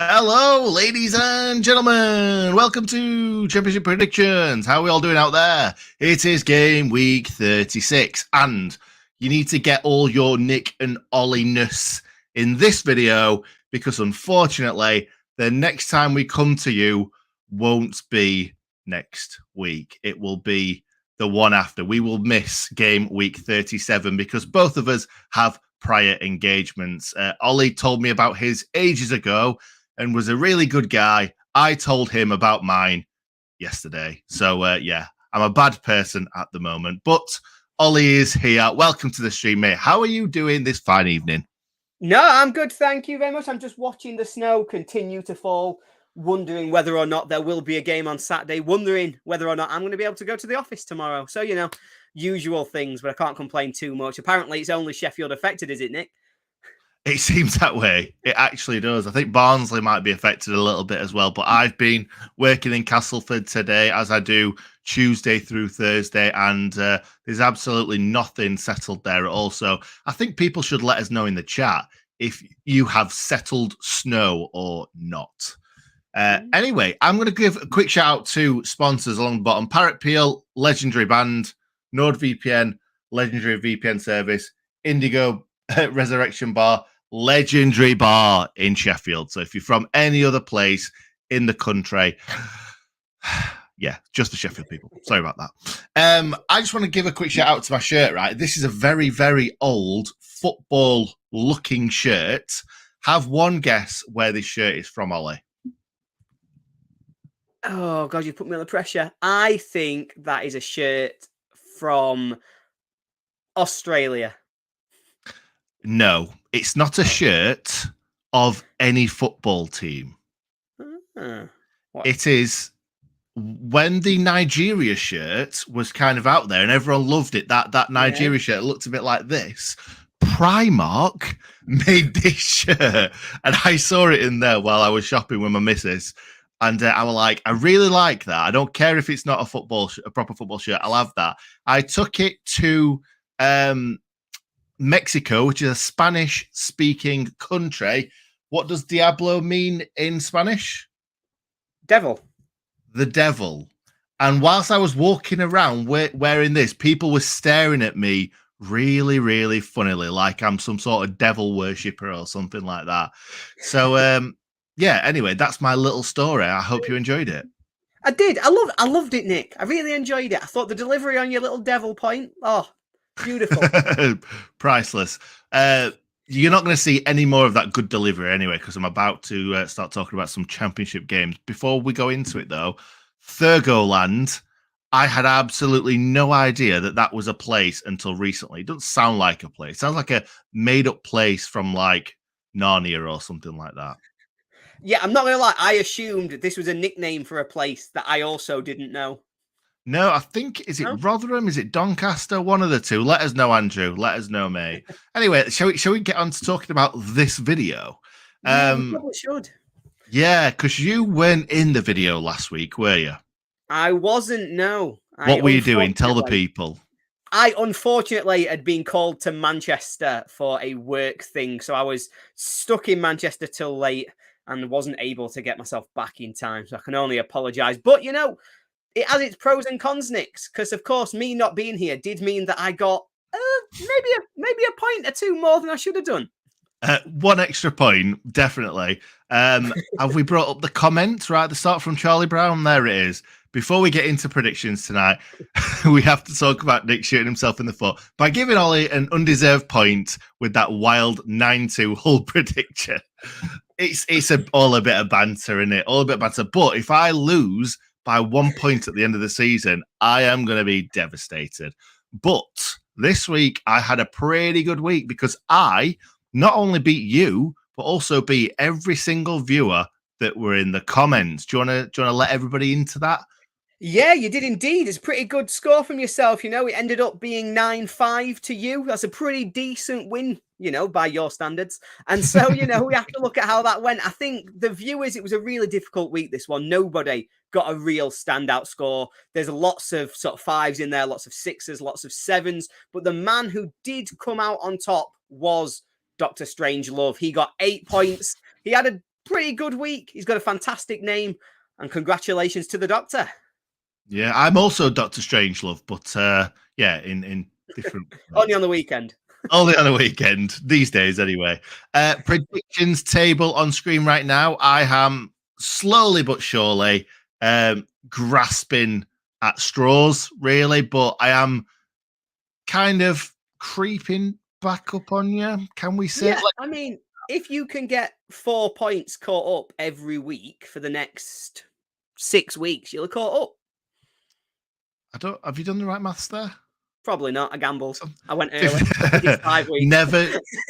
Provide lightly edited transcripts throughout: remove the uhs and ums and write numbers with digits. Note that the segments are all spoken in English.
Hello, ladies and gentlemen. Welcome to Championship Predictions. How are we all doing out there? It is game week 36, and you need to get all your Nick and Ollie-ness in this video because, unfortunately, the next time we come to you won't be next week. It will be the one after. We will miss game week 37 because both of us have prior engagements. Ollie told me about his ages ago and was a really good guy. I told him about mine yesterday. So, yeah, I'm a bad person at the moment. But Ollie is here. Welcome to the stream, mate. How are you doing this fine evening? No, I'm good. Thank you very much. I'm just watching the snow continue to fall, wondering whether or not there will be a game on Saturday, wondering whether or not I'm going to be able to go to the office tomorrow. So, usual things, but I can't complain too much. Apparently, it's only Sheffield affected, is it, Nick? It seems that way. It actually does. I think Barnsley might be affected a little bit as well, but I've been working in Castleford today, as I do Tuesday through Thursday, and there's absolutely nothing settled there at all. So I think people should let us know in the chat if you have settled snow or not. Anyway, I'm going to give a quick shout out to sponsors along the bottom. Parrot Peel, legendary band. NordVPN, legendary VPN service. Indigo, Resurrection Bar, legendary bar in Sheffield. So if you're from any other place in the country, yeah, just the Sheffield people. Sorry about that. I just want to give a quick shout out to my shirt, right? This is a very, very old football looking shirt. Have one guess where this shirt is from, Ollie. Oh, God, you put me under pressure. I think that is a shirt from Australia. No, it's not a shirt of any football team. It is when the Nigeria shirt was kind of out there and everyone loved it. That Nigeria shirt looked a bit like this. Primark made this shirt, and I saw it in there while I was shopping with my missus. And I was like, I really like that. I don't care if it's not a proper football shirt. I'll have that. I took it to Mexico, which is a Spanish-speaking country. What does Diablo mean in Spanish? Devil. The devil. And whilst I was walking around wearing this, people were staring at me really, really funnily, like I'm some sort of devil worshipper or something like that. So, yeah, anyway, that's my little story. I hope you enjoyed it. I did. I loved it, Nick. I really enjoyed it. I thought the delivery on your little devil point, beautiful. Priceless. You're not going to see any more of that good delivery anyway, because I'm about to start talking about some championship games. Before we go into it, though, Thurgoland, I had absolutely no idea that was a place until recently. It doesn't sound like a place. It sounds like a made-up place from, like, Narnia or something like that. Yeah, I'm not going to lie. I assumed this was a nickname for a place that I also didn't know. No, I think, is it Rotherham? Is it Doncaster? One of the two. Let us know, Andrew. Let us know, mate. Anyway, shall we get on to talking about this video? Yeah, we probably should. Yeah, because you weren't in the video last week, were you? I wasn't, no. What were you doing? Tell the people. I unfortunately had been called to Manchester for a work thing, so I was stuck in Manchester till late and wasn't able to get myself back in time, so I can only apologise. But, it has its pros and cons, Nix, because of course me not being here did mean that I got maybe a point or two more than I should have done. One extra point, definitely. Have we brought up the comment right at the start from Charlie Brown? There it is. Before we get into predictions tonight, we have to talk about Nick shooting himself in the foot by giving Ollie an undeserved point with that wild 9-2 Hull prediction. It's all a bit of banter, isn't it? All a bit of banter. But if I lose by 1 point at the end of the season, I am going to be devastated. But this week, I had a pretty good week because I not only beat you, but also beat every single viewer that were in the comments. Do you want to let everybody into that? Yeah, you did indeed. It's a pretty good score from yourself. It ended up being 9-5 to you. That's a pretty decent win, by your standards. And so, we have to look at how that went. I think the viewers, it was a really difficult week, this one. Nobody got a real standout score. There's lots of sort of fives in there, lots of sixes, lots of sevens. But the man who did come out on top was Dr. Strangelove. He got 8 points. He had a pretty good week. He's got a fantastic name, and congratulations to the doctor. Yeah, I'm also Doctor Strangelove, but yeah, in different Only on the weekend. Only on a weekend these days, anyway. Predictions table on screen right now. I am slowly but surely grasping at straws, really, but I am kind of creeping back up on you. Can we say? Yeah, I mean, if you can get 4 points caught up every week for the next 6 weeks, you'll have caught up. I don't. Have you done the right maths there? Probably not. I gambled. I went early. I think it's 5 weeks.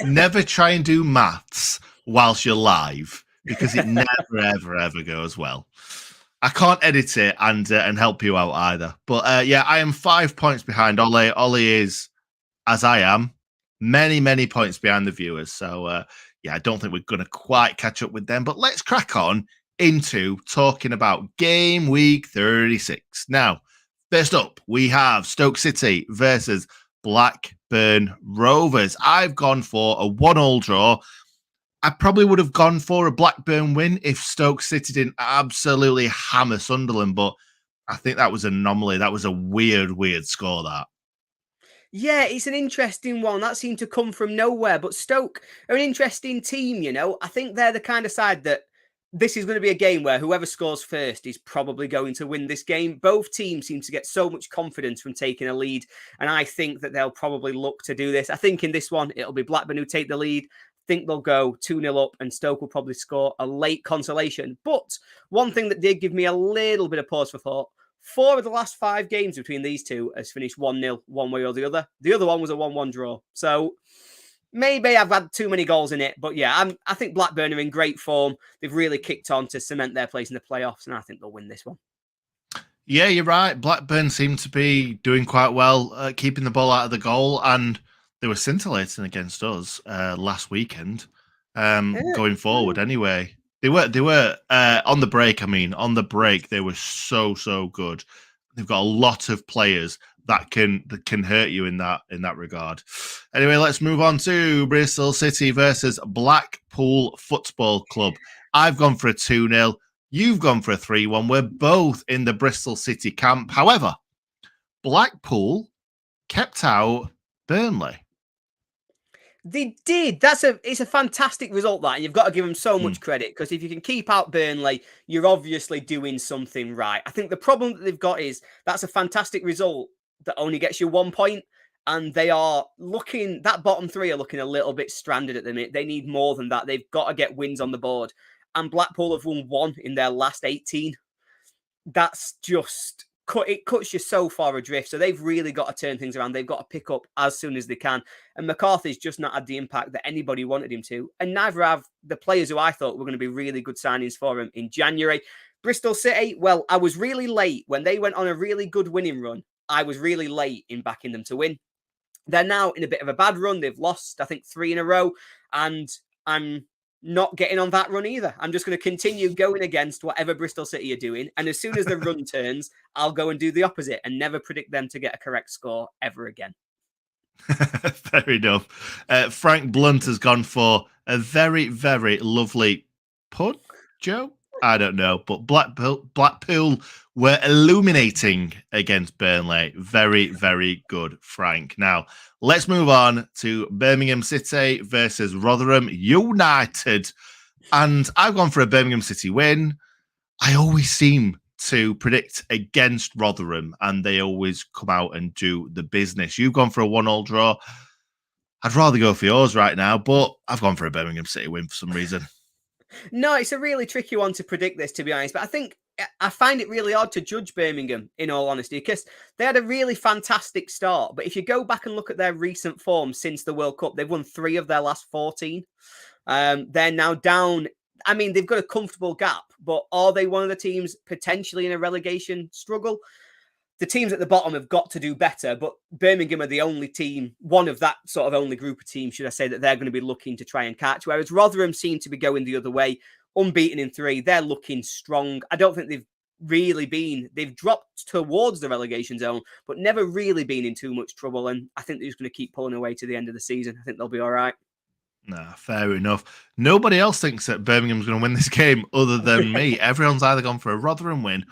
Never try and do maths whilst you're live because it never, ever goes well. I can't edit it and help you out either. But yeah, I am 5 points behind Ollie. Ollie is, as I am, many points behind the viewers. So yeah, I don't think we're going to quite catch up with them. But let's crack on into talking about game week 36. Now, first up, we have Stoke City versus Blackburn Rovers. I've gone for a 1-1 draw. I probably would have gone for a Blackburn win if Stoke City didn't absolutely hammer Sunderland, but I think that was an anomaly. That was a weird score, that. Yeah, it's an interesting one. That seemed to come from nowhere. But Stoke are an interesting team, you know. I think they're the kind of side that this is going to be a game where whoever scores first is probably going to win this game. Both teams seem to get so much confidence from taking a lead, and I think that they'll probably look to do this. I think in this one, it'll be Blackburn who take the lead. I think they'll go 2-0 up, and Stoke will probably score a late consolation. But one thing that did give me a little bit of pause for thought, 4 of the last 5 games between these two has finished 1-0, one way or the other. The other one was a 1-1 draw. So maybe I've had too many goals in it. But yeah, I think Blackburn are in great form. They've really kicked on to cement their place in the playoffs, and I think they'll win this one. Yeah, you're right. Blackburn seem to be doing quite well, keeping the ball out of the goal, and they were scintillating against us last weekend. Going forward, anyway. They were on the break. I mean, on the break, they were so good. They've got a lot of players that can hurt you in that regard. Anyway, let's move on to Bristol City versus Blackpool Football Club. I've gone for a 2-0. You've gone for a 3-1. We're both in the Bristol City camp. However, Blackpool kept out Burnley. They did. It's a fantastic result, that, and you've got to give them so much credit, because if you can keep out Burnley, you're obviously doing something right. I think the problem that they've got is that's a fantastic result that only gets you 1 point, and they are looking, that bottom 3 are looking a little bit stranded at the minute. They need more than that. They've got to get wins on the board, and Blackpool have won 1 in their last 18. That's just... it cuts you so far adrift. So they've really got to turn things around. They've got to pick up as soon as they can. And McCarthy's just not had the impact that anybody wanted him to. And neither have the players who I thought were going to be really good signings for him in January. Bristol City, well, I was really late when they went on a really good winning run. I was really late in backing them to win. They're now in a bit of a bad run. They've lost, I think, 3 in a row. And I'm not getting on that run either. I'm just going to continue going against whatever Bristol City are doing. And as soon as the run turns, I'll go and do the opposite and never predict them to get a correct score ever again. Fair enough. Frank Blunt has gone for a very lovely pun, Joe? I don't know, but Blackpool were illuminating against Burnley. Very good, Frank. Now, let's move on to Birmingham City versus Rotherham United. And I've gone for a Birmingham City win. I always seem to predict against Rotherham, and they always come out and do the business. You've gone for a 1-1 draw. I'd rather go for yours right now, but I've gone for a Birmingham City win for some reason. No, it's a really tricky one to predict this, to be honest. But I find it really odd to judge Birmingham, in all honesty, because they had a really fantastic start. But if you go back and look at their recent form since the World Cup, they've won 3 of their last 14. They're now down. I mean, they've got a comfortable gap, but are they one of the teams potentially in a relegation struggle? The teams at the bottom have got to do better, but Birmingham are the only team, one of that sort of only group of teams, should I say, that they're going to be looking to try and catch, whereas Rotherham seem to be going the other way, unbeaten in 3. They're looking strong. I don't think they've dropped towards the relegation zone, but never really been in too much trouble, and I think they're just going to keep pulling away to the end of the season. I think they'll be all right. Nah, fair enough. Nobody else thinks that Birmingham's going to win this game other than me. Everyone's either gone for a Rotherham win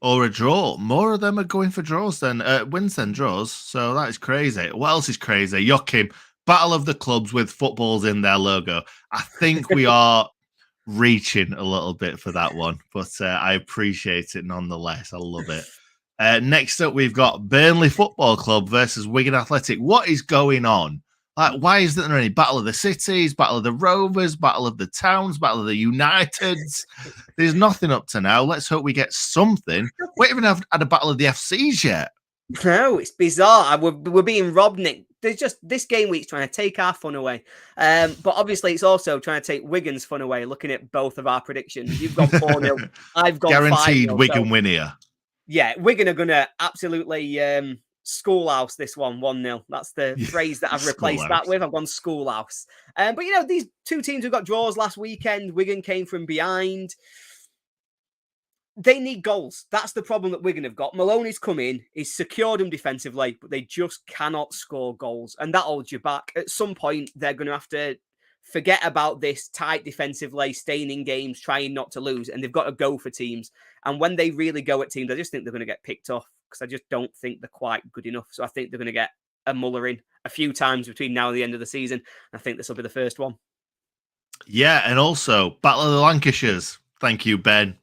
or a draw. More of them are going for draws than wins than draws. So that is crazy. What else is crazy? Joachim, Battle of the Clubs with footballs in their logo. I think we are reaching a little bit for that one, but I appreciate it nonetheless. I love it. Next up, we've got Burnley Football Club versus Wigan Athletic. What is going on? Like, why isn't there any Battle of the Cities, Battle of the Rovers, Battle of the Towns, Battle of the Uniteds? There's nothing up to now. Let's hope we get something. We haven't had a Battle of the FCs yet. No, it's bizarre. We're being robbed, Nick. There's just this game week's trying to take our fun away. But obviously, it's also trying to take Wigan's fun away, looking at both of our predictions. You've gone 4-0. I've gone Guaranteed 5-0. Wigan win here. Yeah, Wigan are going to absolutely schoolhouse this 1-0. That's the phrase that I've replaced that with. I've gone schoolhouse. But, these two teams who got draws last weekend, Wigan came from behind. They need goals. That's the problem that Wigan have got. Maloney's come in, he's secured them defensively, but they just cannot score goals. And that holds you back. At some point, they're going to have to forget about this tight defensively, staying in games, trying not to lose. And they've got to go for teams. And when they really go at teams, I just think they're going to get picked off because I just don't think they're quite good enough. So I think they're going to get a muller in a few times between now and the end of the season. I think this will be the first one. Yeah, and also Battle of the Lancashires. Thank you, Ben.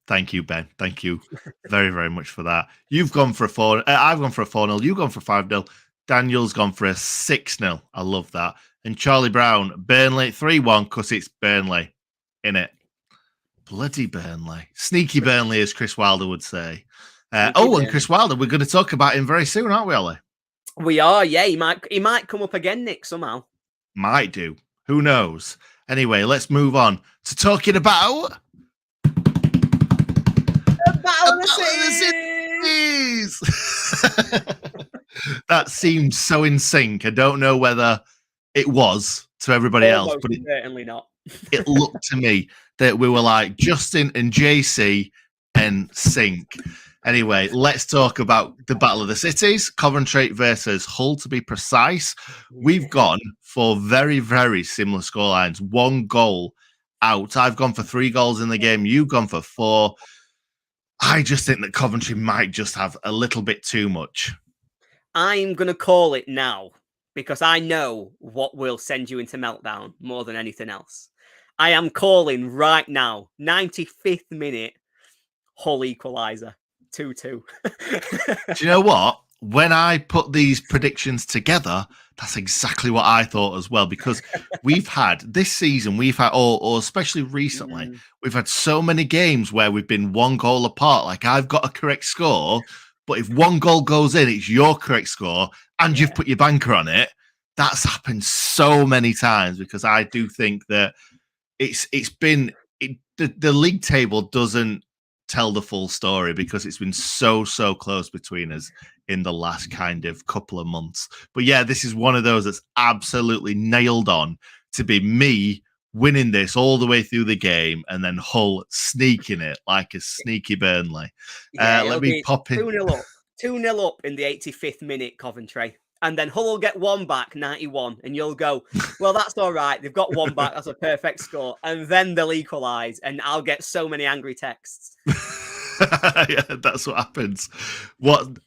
Thank you, Ben. Thank you very, very much for that. You've gone for a 4. I've gone for a 4-0. You've gone for 5-0. Daniel's gone for a 6-0. I love that. And Charlie Brown, Burnley 3-1 because it's Burnley in it. Bloody Burnley. Sneaky Burnley, as Chris Wilder would say. And Chris Wilder, we're going to talk about him very soon, aren't we, Ollie? We are, yeah. He might come up again, Nick, somehow. Might do. Who knows? Anyway, let's move on to talking about... Battle of the Cities! That seemed so in sync. I don't know whether it was to everybody else, but certainly not. It looked to me that we were like Justin and JC and sync. Anyway, let's talk about the Battle of the Cities, Coventry versus Hull, to be precise. We've gone for very, very similar scorelines. 1 goal out. I've gone for 3 goals in the game. You've gone for 4. I just think that Coventry might just have a little bit too much. I'm going to call it now because I know what will send you into meltdown more than anything else. I am calling right now, 95th minute, Hull equaliser, 2-2. Do you know what? When I put these predictions together, that's exactly what I thought as well, because we've had this season, or especially recently, we've had so many games where we've been 1 goal apart. Like, I've got a correct score, but if 1 goal goes in, it's your correct score, and you've put your banker on it. That's happened so many times because I do think that the league table doesn't tell the full story because it's been so close between us in the last kind of couple of months. But yeah, this is one of those that's absolutely nailed on to be me winning this all the way through the game and then Hull sneaking it like a sneaky Burnley. Let me pop in. 2-0 up in the 85th minute, Coventry. And then Hull will get 1 back, 91. And you'll go, well, that's all right. They've got 1 back. That's a perfect score. And then they'll equalise. And I'll get so many angry texts. Yeah, that's what happens.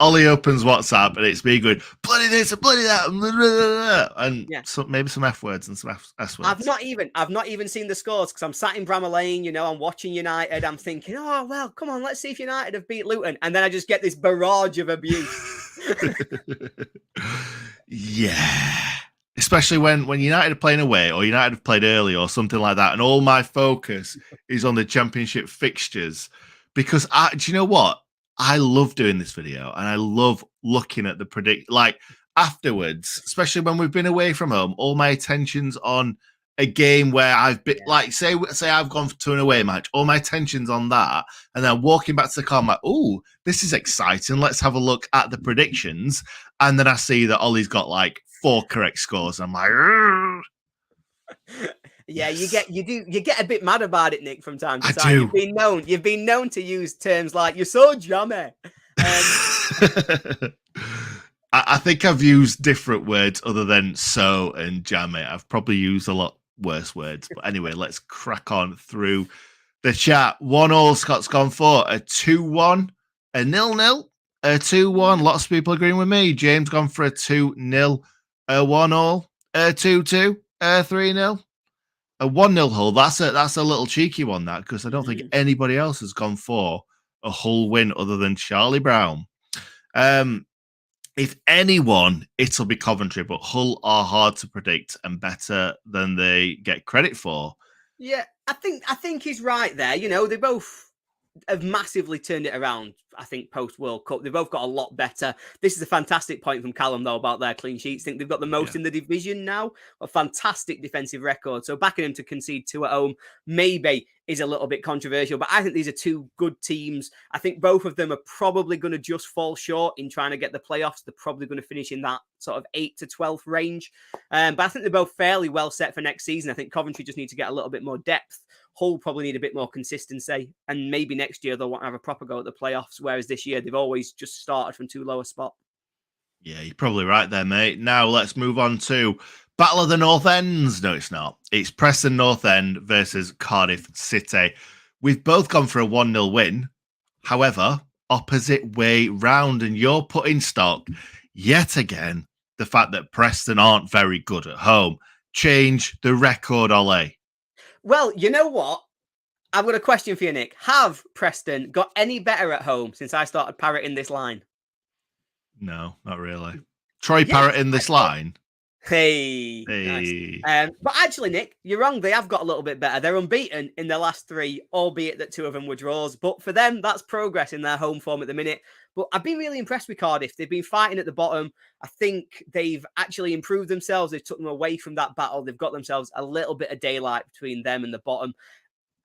Ollie opens WhatsApp and it's me going, bloody this and bloody that, and maybe some F words and some S words. I've not even seen the scores because I'm sat in Bramall Lane, I'm watching United. I'm thinking, oh well, come on, let's see if United have beat Luton, and then I just get this barrage of abuse. Yeah. Especially when United are playing away or United have played early or something like that, and all my focus is on the championship fixtures. Because do you know what? I love doing this video and I love looking at the like afterwards, especially when we've been away from home, all my attention's on a game where I've been like, say I've gone to an away match, all my attention's on that. And then walking back to the car, I'm like, oh, this is exciting. Let's have a look at the predictions. And then I see that Ollie's got like 4 correct scores. I'm like, yeah, you get a bit mad about it, Nick, from time to time. I do. You've been known to use terms like "you're so jammy." I think I've used different words other than "so" and "jammy." I've probably used a lot worse words. But anyway, let's crack on through the chat. 1-1, Scott's gone for a 2-1, a 0-0, a 2-1. Lots of people agreeing with me. James gone for a 2-0, a 1-1, a 2-2, a 3-0, a 1-0 Hull. That's a little cheeky one, that, because I don't think anybody else has gone for a Hull win other than Charlie Brown. If anyone, it'll be Coventry, but Hull are hard to predict and better than they get credit for. Yeah, I think he's right there. You know, they both have massively turned it around, I think, post-World Cup. They've both got a lot better. This is a fantastic point from Callum, though, about their clean sheets. I think they've got the most in the division now. A fantastic defensive record. So backing them to concede 2 at home maybe is a little bit controversial, but I think these are 2 good teams. I think both of them are probably going to just fall short in trying to get the playoffs. They're probably going to finish in that sort of 8th to 12th range. But I think they're both fairly well set for next season. I think Coventry just need to get a little bit more depth. Hull probably need a bit more consistency, and maybe next year they'll want to have a proper go at the playoffs, whereas this year they've always just started from too low a spot. Yeah, you're probably right there, mate. Now let's move on to Battle of the North Ends. No, it's not. It's Preston North End versus Cardiff City. We've both gone for a 1-0 win. However, opposite way round, and you're putting stock yet again the fact that Preston aren't very good at home. Change the record, Ole. Well, you know what? I've got a question for you, Nick. Have Preston got any better at home since I started parroting this line? No, not really. Troy parroting this line? Hey. Nice. But actually, Nick, you're wrong. They have got a little bit better. They're unbeaten in their last 3, albeit that 2 of them were draws. But for them, that's progress in their home form at the minute. But I've been really impressed with Cardiff. They've been fighting at the bottom. I think they've actually improved themselves. They've took them away from that battle. They've got themselves a little bit of daylight between them and the bottom.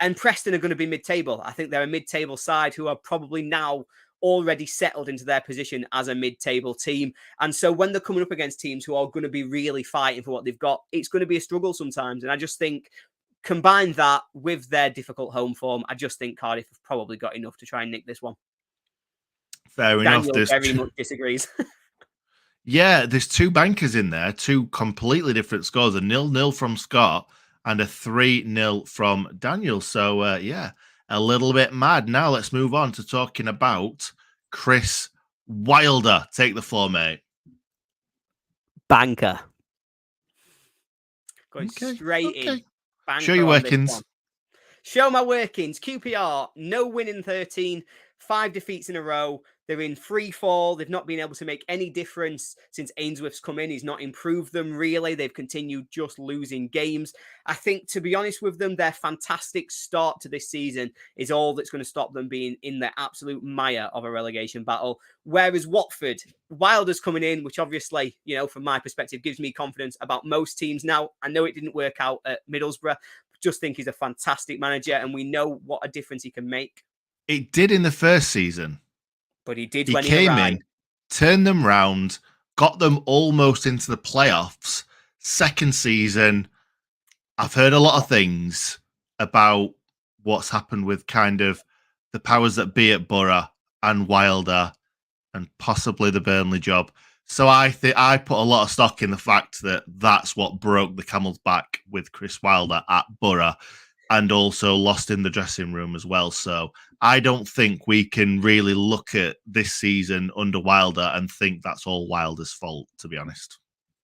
And Preston are going to be mid-table. I think they're a mid-table side who are probably now already settled into their position as a mid-table team. And so when they're coming up against teams who are going to be really fighting for what they've got, it's going to be a struggle sometimes. And I just think combine that with their difficult home form, I just think Cardiff have probably got enough to try and nick this one. Fair enough. Daniel very much disagrees. Yeah, there's 2 bankers in there, 2 completely different scores, a 0-0 from Scott and a 3-0 from Daniel. So, yeah, a little bit mad. Now let's move on to talking about Chris Wilder. Take the floor, mate. Banker. Going straight in. Banker. Show your workings. Show my workings. QPR, no win in 13, 5 defeats in a row. They're in free fall. They've not been able to make any difference since Ainsworth's come in. He's not improved them, really. They've continued just losing games. I think, to be honest with them, their fantastic start to this season is all that's going to stop them being in the absolute mire of a relegation battle. Whereas Watford, Wilder's coming in, which obviously, you know, from my perspective, gives me confidence about most teams now. I know it didn't work out at Middlesbrough. Just think he's a fantastic manager, and we know what a difference he can make. It did in the first season. But he did when he came arrived. in, turned them round, got them almost into the playoffs. Second season, I've heard a lot of things about what's happened with kind of the powers that be at Borough and Wilder and possibly the Burnley job. So I think I put a lot of stock in the fact that that's what broke the camel's back with Chris Wilder at Borough, and also lost in the dressing room as well. So I don't think we can really look at this season under Wilder and think that's all Wilder's fault, to be honest.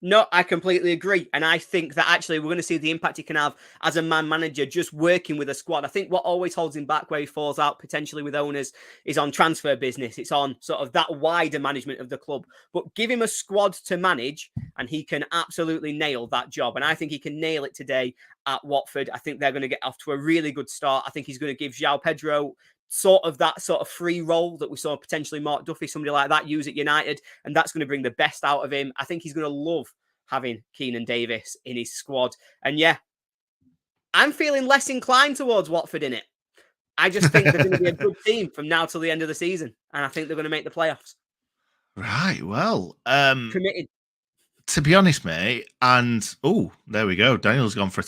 No, I completely agree. And I think that actually we're going to see the impact he can have as a man manager, just working with a squad. I think what always holds him back where he falls out potentially with owners is on transfer business. It's on sort of that wider management of the club. But give him a squad to manage and he can absolutely nail that job. And I think he can nail it today at Watford. I think they're going to get off to a really good start. I think he's going to give João Pedro sort of free role that we saw potentially Mark Duffy, somebody like that, use at United. And that's going to bring the best out of him. I think he's going to love having Keenan Davis in his squad. And yeah, I'm feeling less inclined towards Watford in it. I just think they're going to be a good team from now till the end of the season. And I think they're going to make the playoffs. Right. Well, committed. To be honest, mate, and there we go. Daniel's gone for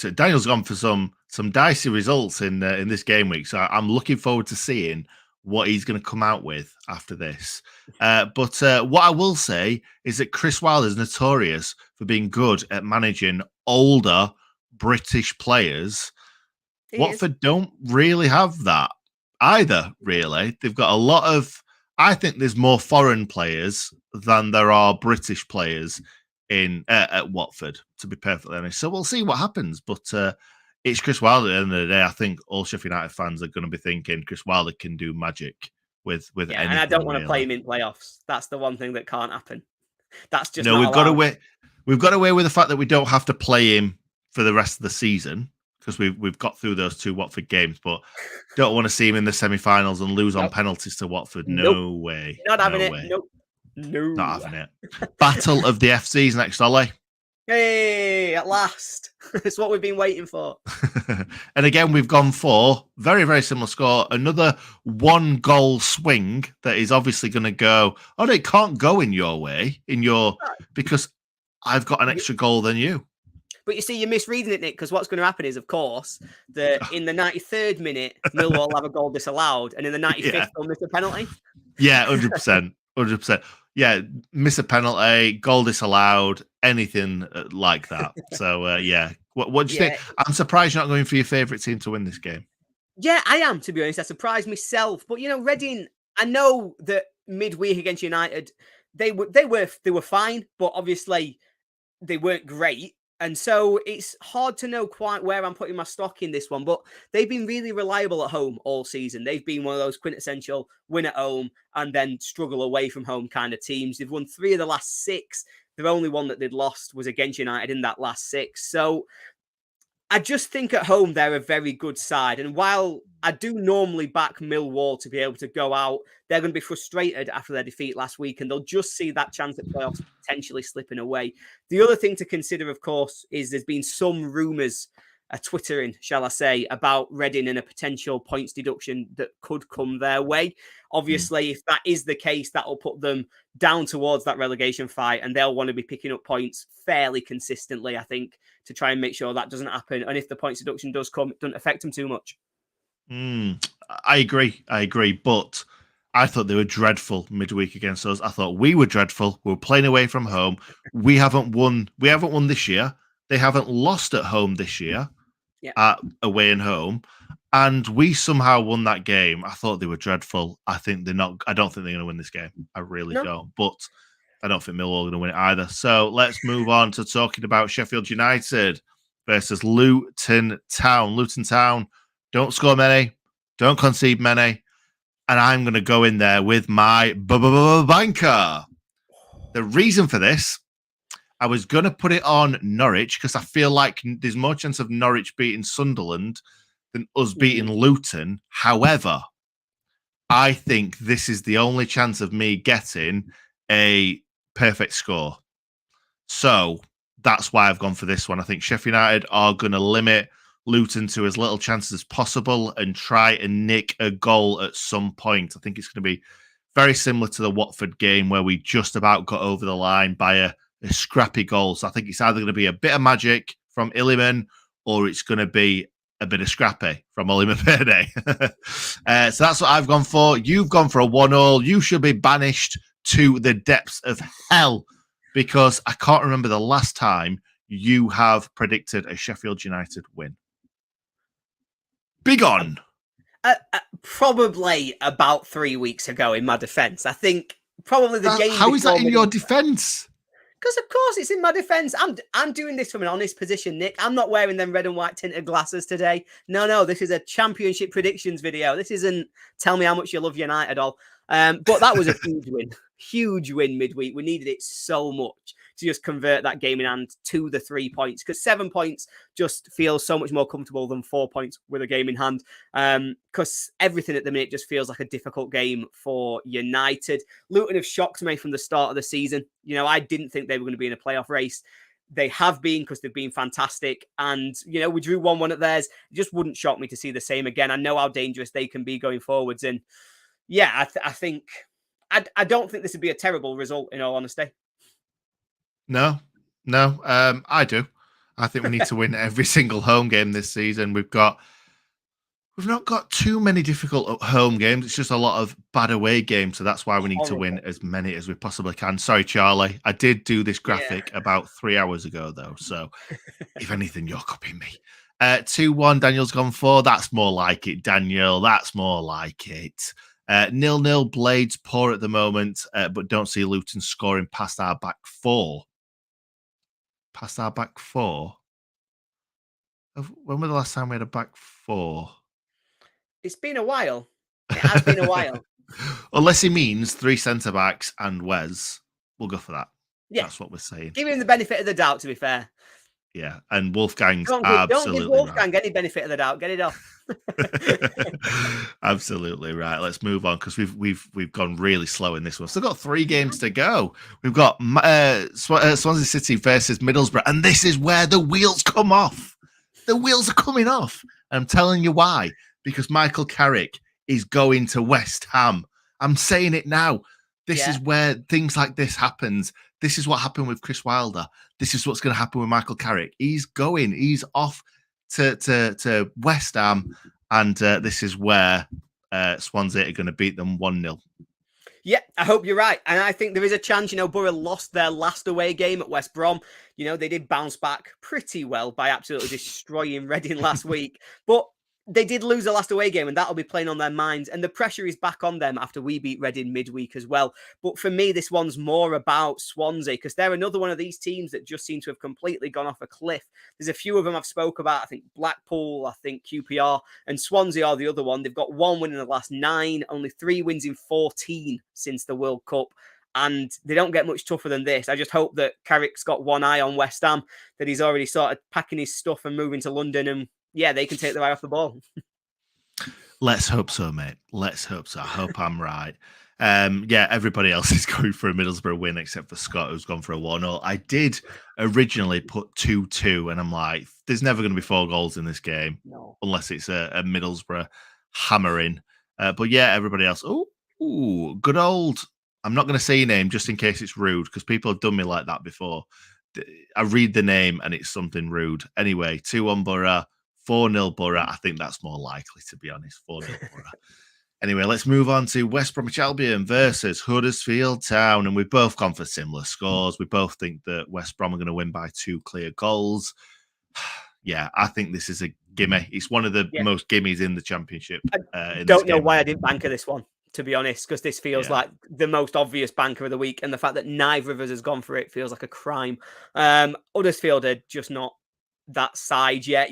some dicey results in this game week. So I'm looking forward to seeing what he's going to come out with after this. But what I will say is that Chris Wilder is notorious for being good at managing older, British players. He is. Watford don't really have that either, really. They've got a lot of, I think there's more foreign players than there are British players at Watford, to be perfectly honest. So we'll see what happens. But it's Chris Wilder at the end of the day. I think all Sheffield United fans are going to be thinking Chris Wilder can do magic with Yeah, anything. and I don't want to really play him in playoffs. That's the one thing that can't happen. That's just No, not allowed. we've got away with the fact that we don't have to play him for the rest of the season because we've got through those 2 Watford games, but don't want to see him in the semi-finals and lose on penalties to Watford. Nope. No way. Not having No it. way. Nope. No. Not having it. Battle of the FCs next, Ollie. Hey, at last. It's what we've been waiting for. And again, we've gone for very, very similar score. Another 1-goal swing that is obviously going to go, oh, no, it can't go in your way, because I've got an extra goal than you. But you see, you're misreading it, Nick, because what's going to happen is, of course, that in the 93rd minute, Millwall will have a goal disallowed, and in the 95th, they'll miss a penalty. Yeah, 100%. 100%. Yeah, miss a penalty, goal disallowed, anything like that. So, yeah. What do you think? I'm surprised you're not going for your favourite team to win this game. Yeah, I am, to be honest. I surprised myself. But, Reading, I know that midweek against United, they were fine, but obviously they weren't great. And so it's hard to know quite where I'm putting my stock in this one, but they've been really reliable at home all season. They've been one of those quintessential win at home and then struggle away from home kind of teams. They've won 3 of the last 6. The only one that they'd lost was against United in that last 6. So I just think at home they're a very good side. And while I do normally back Millwall to be able to go out, they're going to be frustrated after their defeat last week, and they'll just see that chance at playoffs potentially slipping away. The other thing to consider, of course, is there's been some rumours, twittering, shall I say, about Reading and a potential points deduction that could come their way. Obviously, if that is the case, that will put them down towards that relegation fight, and they'll want to be picking up points fairly consistently, I think, to try and make sure that doesn't happen. And if the points deduction does come, it doesn't affect them too much. I agree. But I thought they were dreadful midweek against us. I thought we were dreadful. We were playing away from home. We haven't won this year. They haven't lost at home this year, away and home. And we somehow won that game. I thought they were dreadful. I don't think they're going to win this game. I really don't. But I don't think Millwall are going to win it either. So let's move on to talking about Sheffield United versus Luton Town. Luton Town don't score many, don't concede many. And I'm going to go in there with my banker. The reason for this, I was going to put it on Norwich because I feel like there's more chance of Norwich beating Sunderland than us beating Luton. However, I think this is the only chance of me getting a perfect score. So that's why I've gone for this one. I think Sheffield United are going to limit Luton to as little chances as possible and try and nick a goal at some point. I think it's going to be very similar to the Watford game where we just about got over the line by a scrappy goal. So I think it's either going to be a bit of magic from Illiman or it's going to be a bit of scrappy from Oli Mapede. So that's what I've gone for. You've gone for a 1-1. You should be banished to the depths of hell because I can't remember the last time you have predicted a Sheffield United win. Be gone. Probably about 3 weeks ago in my defence. I think probably the game. How is that in your defence? Because of course it's in my defence. I'm doing this from an honest position, Nick. I'm not wearing them red and white tinted glasses today. No, this is a championship predictions video. This isn't tell me how much you love United all. But that was a huge win midweek. We needed it so much to just convert that game in hand to the 3 points because 7 points just feels so much more comfortable than 4 points with a game in hand. Because everything at the minute just feels like a difficult game for United. Luton have shocked me from the start of the season. I didn't think they were going to be in a playoff race. They have been because they've been fantastic. And, we drew 1-1 at theirs. It just wouldn't shock me to see the same again. I know how dangerous they can be going forwards. And yeah, I think I don't think this would be a terrible result, in all honesty. No, I do. I think we need to win every single home game this season. We've got We've not got too many difficult home games. It's just a lot of bad away games. So that's why we need to win Horrible. as many as we possibly can. Sorry, Charlie. I did do this Yeah. graphic about 3 hours ago, though. So if anything, you're copying me. 2-1, Daniel's gone for. That's more like it, Daniel. That's more like it. 0-0, Blades poor at the moment, but don't see Luton scoring past our back four. Past our back four? When was the last time we had a back four? It's been a while. It has been a while. Unless he means 3 centre backs and Wes, we'll go for that. Yeah. That's what we're saying. Give him the benefit of the doubt, to be fair. Yeah, and Wolfgang's Don't absolutely give Wolfgang right. any benefit of the doubt. Get it off. Absolutely right. Let's move on because we've gone really slow in this one. Still got 3 games to go. We've got Swansea City versus Middlesbrough, and this is where the wheels come off. The wheels are coming off. I'm telling you why. Because Michael Carrick is going to West Ham. I'm saying it now. This is where things like this happens. This is what happened with Chris Wilder. This is what's going to happen with Michael Carrick. He's off to West Ham, and this is where Swansea are going to beat them 1-0. Yeah, I hope you're right. And I think there is a chance, Borough lost their last away game at West Brom. They did bounce back pretty well by absolutely destroying Reading last week. But they did lose the last away game, and that'll be playing on their minds. And the pressure is back on them after we beat Reading midweek as well. But for me, this one's more about Swansea, because they're another one of these teams that just seem to have completely gone off a cliff. There's a few of them I've spoke about. I think Blackpool, I think QPR, and Swansea are the other one. They've got 1 win in the last 9, only 3 wins in 14 since the World Cup. And they don't get much tougher than this. I just hope that Carrick's got one eye on West Ham, that he's already started packing his stuff and moving to London, and they can take their eye off the ball. Let's hope so, mate. Let's hope so. I hope I'm right. Everybody else is going for a Middlesbrough win except for Scott, who's gone for a 1-0. I did originally put 2-2, and I'm like, there's never going to be 4 goals in this game unless it's a Middlesbrough hammering. But everybody else. Oh, good old. I'm not going to say your name just in case it's rude, because people have done me like that before. I read the name and it's something rude. Anyway, 2-1 Borough. 4-0 Borough. I think that's more likely, to be honest. 4-0 Borough. Anyway, let's move on to West Bromwich Albion versus Huddersfield Town. And we've both gone for similar scores. We both think that West Brom are going to win by 2 clear goals. I think this is a gimme. It's one of the most gimmies in the Championship. I don't know why I didn't banker this one, to be honest, because this feels like the most obvious banker of the week. And the fact that neither of us has gone for it feels like a crime. Huddersfield are just not that side yet.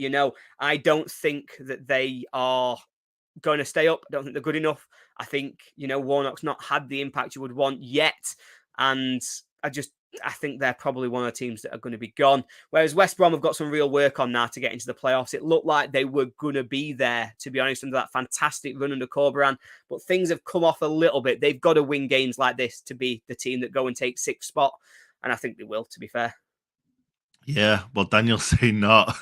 I don't think that they are going to stay up. I don't think they're good enough. I think, Warnock's not had the impact you would want yet. And I think they're probably one of the teams that are going to be gone. Whereas West Brom have got some real work on now to get into the playoffs. It looked like they were going to be there, to be honest, under that fantastic run under Corberan. But things have come off a little bit. They've got to win games like this to be the team that go and take 6th spot. And I think they will, to be fair. Yeah, well, Daniel's saying not.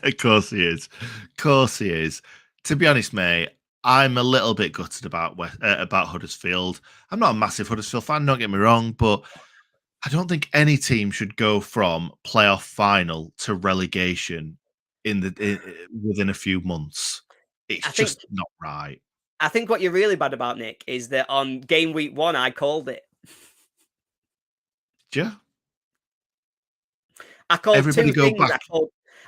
Of course he is. Of course he is. To be honest, mate, I'm a little bit gutted about Huddersfield. I'm not a massive Huddersfield fan, don't get me wrong, but I don't think any team should go from playoff final to relegation within a few months. It's just not right. I think what you're really bad about, Nick, is that on game week 1, I called it. Yeah. I called Everybody 2 things. Back.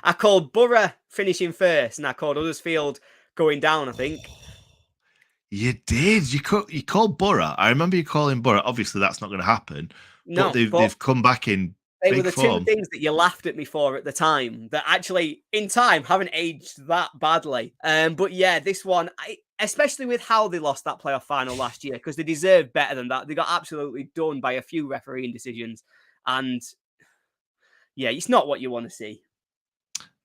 I called Borough finishing first, and I called Huddersfield going down, I think. You did. You called Borough. I remember you calling Borough. Obviously, that's not going to happen. No, but they've come back in. They were the form. 2 things that you laughed at me for at the time that actually, in time, haven't aged that badly. But this one, especially with how they lost that playoff final last year, because they deserved better than that. They got absolutely done by a few refereeing decisions. And it's not what you want to see.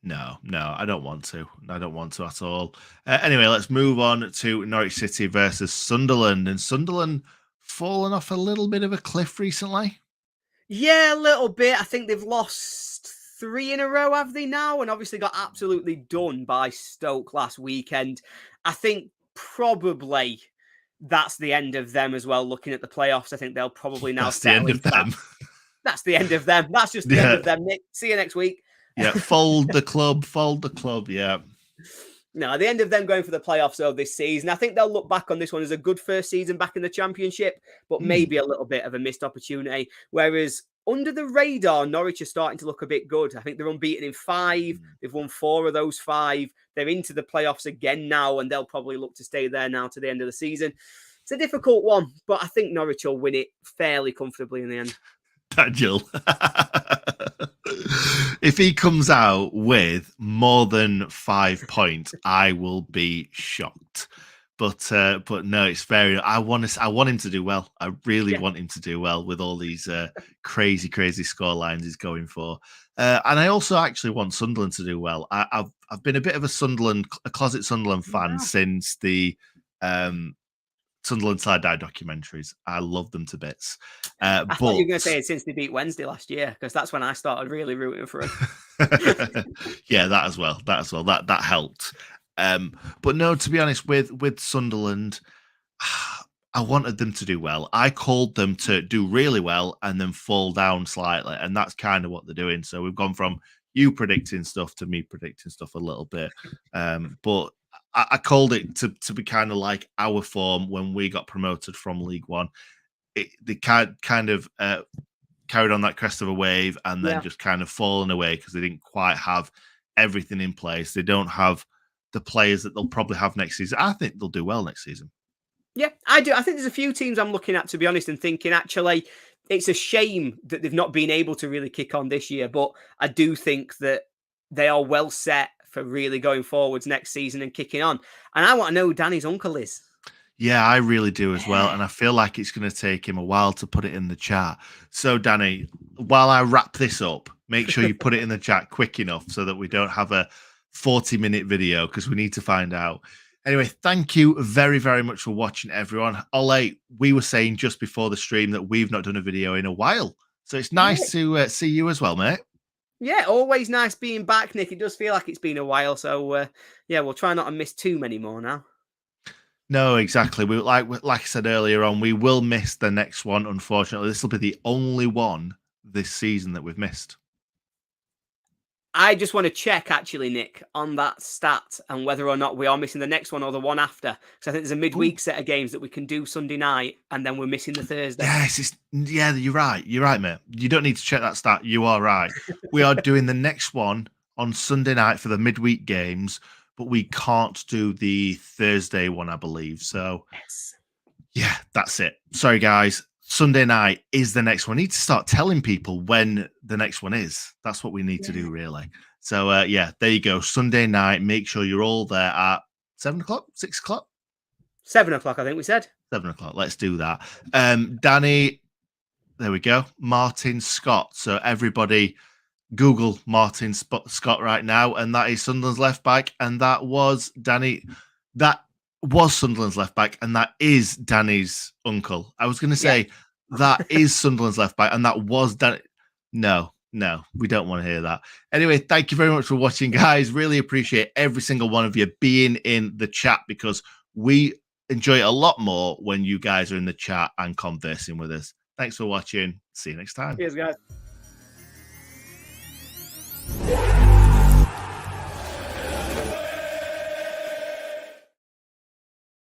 No, I don't want to. I don't want to at all. Anyway, let's move on to Norwich City versus Sunderland. And Sunderland fallen off a little bit of a cliff recently. Yeah, a little bit. I think they've lost 3 in a row, have they now? And obviously got absolutely done by Stoke last weekend. I think probably that's the end of them as well, looking at the playoffs. I think they'll probably now That's the end of them. That's the end of them. That's just the end of them, Nick. See you next week. Yeah, fold the club, yeah. No, at the end of them going for the playoffs though this season, I think they'll look back on this one as a good first season back in the Championship, but maybe a little bit of a missed opportunity. Whereas under the radar, Norwich are starting to look a bit good. I think they're unbeaten in 5. They've won 4 of those 5. They're into the playoffs again now, and they'll probably look to stay there now to the end of the season. It's a difficult one, but I think Norwich will win it fairly comfortably in the end. Daniel, if he comes out with more than 5 points, I will be shocked. But no, it's very. I want him to do well. I really want him to do well with all these crazy score lines he's going for. And I also actually want Sunderland to do well. I've been a bit of a closet Sunderland fan since the Sunderland Side-Eye documentaries. I love them to bits. I thought you were going to say it since they beat Wednesday last year, because that's when I started really rooting for them. Yeah, that as well. That helped. But no, to be honest, with Sunderland, I wanted them to do well. I called them to do really well and then fall down slightly, and that's kind of what they're doing. So we've gone from you predicting stuff to me predicting stuff a little bit. But I called it to be kind of like our form when we got promoted from League One. They kind of carried on that crest of a wave and then just kind of fallen away because they didn't quite have everything in place. They don't have the players that they'll probably have next season. I think they'll do well next season. Yeah, I do. I think there's a few teams I'm looking at, to be honest, and thinking, actually, it's a shame that they've not been able to really kick on this year. But I do think that they are well set for really going forwards next season and kicking on. And I want to know who Danny's uncle is. Yeah, I really do as well. And I feel like it's going to take him a while to put it in the chat. So, Danny, while I wrap this up, make sure you put it in the chat quick enough so that we don't have a 40-minute video, because we need to find out. Anyway, thank you very, very much for watching, everyone. Ole, we were saying just before the stream that we've not done a video in a while. So it's nice to see you as well, mate. Yeah, always nice being back, Nick. It does feel like it's been a while. So, yeah, we'll try not to miss too many more now. No, exactly. We like I said earlier on, we will miss the next one. Unfortunately, this will be the only one this season that we've missed. I just want to check, actually, Nick, on that stat and whether or not we are missing the next one or the one after. Because I think there's a midweek set of games that we can do Sunday night, and then we're missing the Thursday. Yes, yeah, you're right. You're right, mate. You don't need to check that stat. You are right. We are doing the next one on Sunday night for the midweek games, but we can't do the Thursday one, I believe. So, yeah, that's it. Sorry, guys. Sunday night is the next one. We need to start telling people when the next one is. That's what we need to do, really. So, yeah, there you go. Sunday night. Make sure you're all there at 7 o'clock, 6 o'clock? 7 o'clock, I think we said. 7 o'clock. Let's do that. Danny, there we go. Martin Scott. So, everybody Google Martin Scott right now, and that is Sunderland's left back. And that was Danny. That was Sunderland's left back, and that is Danny's uncle. I was going to say that is Sunderland's left back, and that was Danny. No, we don't want to hear that. Anyway, thank you very much for watching, guys. Really appreciate every single one of you being in the chat, because we enjoy it a lot more when you guys are in the chat and conversing with us. Thanks for watching. See you next time. Cheers, guys.